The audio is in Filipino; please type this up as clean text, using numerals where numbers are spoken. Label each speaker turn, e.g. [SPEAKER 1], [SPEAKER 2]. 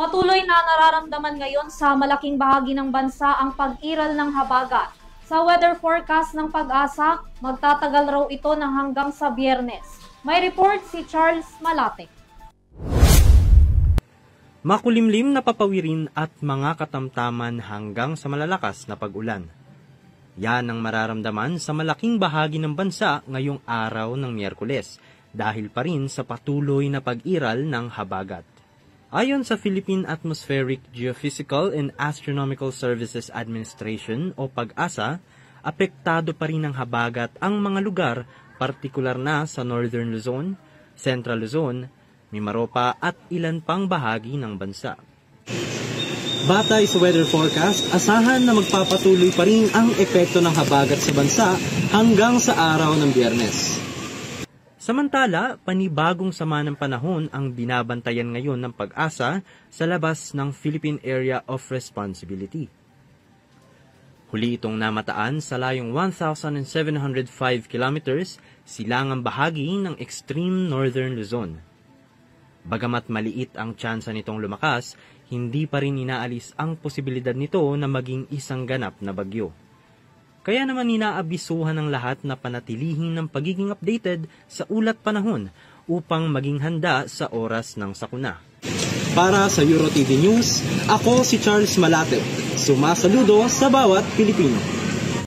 [SPEAKER 1] Patuloy na nararamdaman ngayon sa malaking bahagi ng bansa ang pag-iral ng habagat. Sa weather forecast ng Pag-asa, magtatagal raw ito ng hanggang sa Biyernes. May report si Charles Malate.
[SPEAKER 2] Makulimlim na papawirin at mga katamtaman hanggang sa malalakas na pag-ulan. Yan ang mararamdaman sa malaking bahagi ng bansa ngayong araw ng Miyerkules dahil pa rin sa patuloy na pag-iral ng habagat. Ayon sa Philippine Atmospheric, Geophysical and Astronomical Services Administration o Pag-asa, apektado pa rin ng habagat ang mga lugar, partikular na sa Northern Luzon, Central Luzon, Mimaropa at ilan pang bahagi ng bansa. Batay sa weather forecast, asahan na magpapatuloy pa rin ang epekto ng habagat sa bansa hanggang sa araw ng Biyernes. Samantala, panibagong sama ng panahon ang binabantayan ngayon ng Pag-asa sa labas ng Philippine Area of Responsibility. Huli itong namataan sa layong 1,705 kilometers silangang bahagi ng extreme northern Luzon. Bagamat maliit ang tsansa nitong lumakas, hindi pa rin inaalis ang posibilidad nito na maging isang ganap na bagyo. Kaya naman inaabisuhan ng lahat na panatilihin ng pagiging updated sa ulat panahon upang maging handa sa oras ng sakuna. Para sa EuroTV News, ako si Charles Malate. Sumasaludo sa bawat Pilipino.